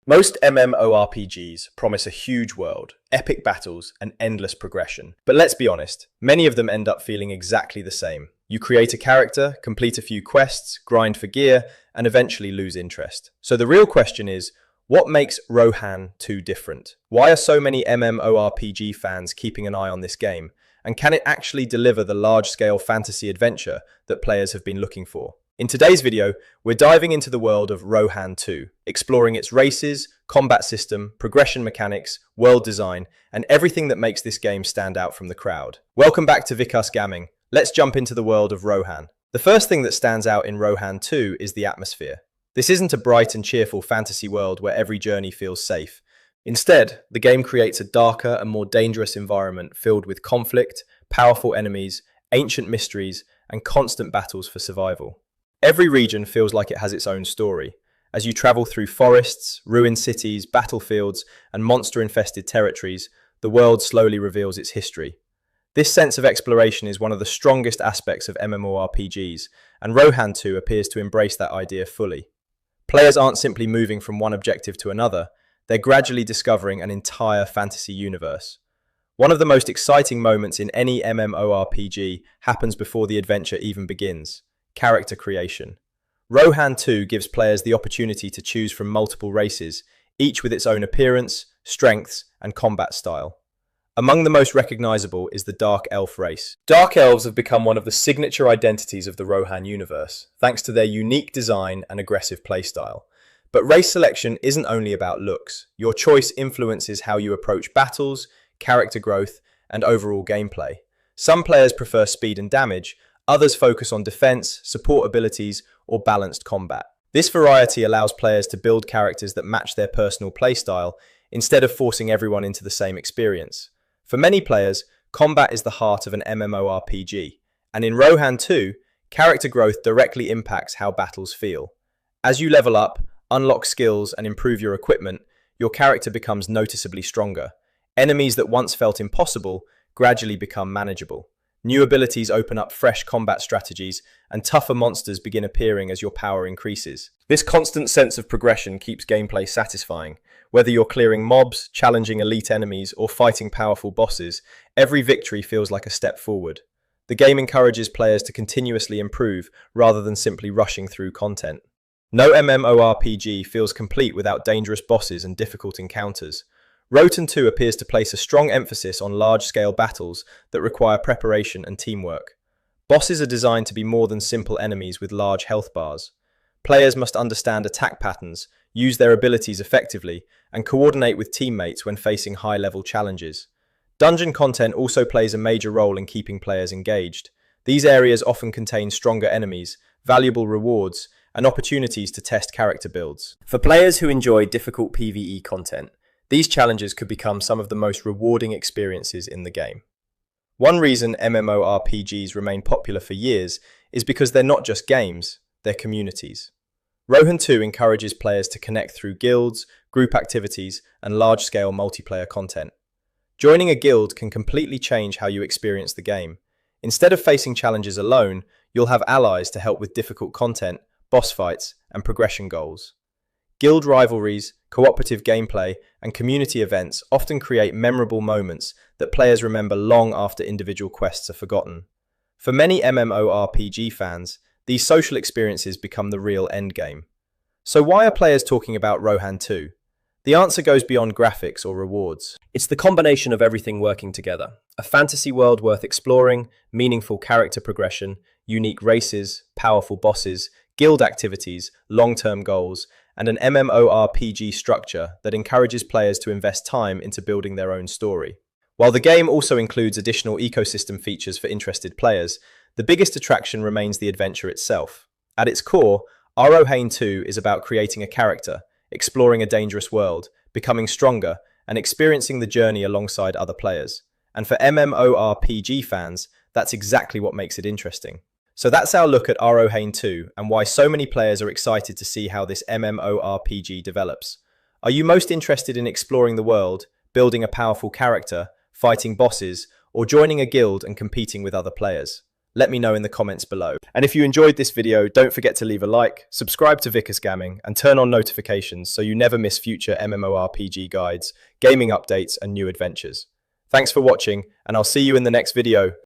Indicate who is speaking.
Speaker 1: Most MMORPGs promise a huge world, epic battles, and endless progression. But let's be honest, many of them end up feeling exactly the same. You create a character, complete a few quests, grind for gear, and eventually lose interest. So the real question is, what makes ROHAN 2 different? Why are so many MMORPG fans keeping an eye on this game? And can it actually deliver the large-scale fantasy adventure that players have been looking for? In today's video, we're diving into the world of ROHAN 2, exploring its races, combat system, progression mechanics, world design, and everything that makes this game stand out from the crowd. Welcome back to Vikas Gaming. Let's jump into the world of ROHAN. The first thing that stands out in ROHAN 2 is the atmosphere. This isn't a bright and cheerful fantasy world where every journey feels safe. Instead, the game creates a darker and more dangerous environment filled with conflict, powerful enemies, ancient mysteries, and constant battles for survival. Every region feels like it has its own story. As you travel through forests, ruined cities, battlefields, and monster-infested territories, the world slowly reveals its history. This sense of exploration is one of the strongest aspects of MMORPGs, and ROHAN 2 appears to embrace that idea fully. Players aren't simply moving from one objective to another, they're gradually discovering an entire fantasy universe. One of the most exciting moments in any MMORPG happens before the adventure even begins. Character creation. ROHAN 2 gives players the opportunity to choose from multiple races, each with its own appearance, strengths, and combat style. Among the most recognizable is the Dark Elf race. Dark Elves have become one of the signature identities of the ROHAN universe, thanks to their unique design and aggressive playstyle. But race selection isn't only about looks. Your choice influences how you approach battles, character growth, and overall gameplay. Some players prefer speed and damage, others focus on defense, support abilities, or balanced combat. This variety allows players to build characters that match their personal playstyle instead of forcing everyone into the same experience. For many players, combat is the heart of an MMORPG, and in ROHAN 2, character growth directly impacts how battles feel. As you level up, unlock skills, and improve your equipment, your character becomes noticeably stronger. Enemies that once felt impossible gradually become manageable. New abilities open up fresh combat strategies, and tougher monsters begin appearing as your power increases. This constant sense of progression keeps gameplay satisfying. Whether you're clearing mobs, challenging elite enemies, or fighting powerful bosses, every victory feels like a step forward. The game encourages players to continuously improve rather than simply rushing through content. No MMORPG feels complete without dangerous bosses and difficult encounters. ROHAN 2 appears to place a strong emphasis on large-scale battles that require preparation and teamwork. Bosses are designed to be more than simple enemies with large health bars. Players must understand attack patterns, use their abilities effectively, and coordinate with teammates when facing high-level challenges. Dungeon content also plays a major role in keeping players engaged. These areas often contain stronger enemies, valuable rewards, and opportunities to test character builds. For players who enjoy difficult PvE content, these challenges could become some of the most rewarding experiences in the game. One reason MMORPGs remain popular for years is because they're not just games, they're communities. ROHAN 2 encourages players to connect through guilds, group activities, and large-scale multiplayer content. Joining a guild can completely change how you experience the game. Instead of facing challenges alone, you'll have allies to help with difficult content, boss fights, and progression goals. Guild rivalries, cooperative gameplay, and community events often create memorable moments that players remember long after individual quests are forgotten. For many MMORPG fans, these social experiences become the real endgame. So why are players talking about ROHAN 2? The answer goes beyond graphics or rewards. It's the combination of everything working together. A fantasy world worth exploring, meaningful character progression, unique races, powerful bosses, guild activities, long-term goals, and an MMORPG structure that encourages players to invest time into building their own story. While the game also includes additional ecosystem features for interested players, the biggest attraction remains the adventure itself. At its core, ROHAN 2 is about creating a character, exploring a dangerous world, becoming stronger, and experiencing the journey alongside other players. And for MMORPG fans, that's exactly what makes it interesting. So that's our look at ROHAN 2 and why so many players are excited to see how this MMORPG develops. Are you most interested in exploring the world, building a powerful character, fighting bosses, or joining a guild and competing with other players? Let me know in the comments below. And if you enjoyed this video, don't forget to leave a like, subscribe to Vickers Gaming, and turn on notifications so you never miss future MMORPG guides, gaming updates, and new adventures. Thanks for watching, and I'll see you in the next video.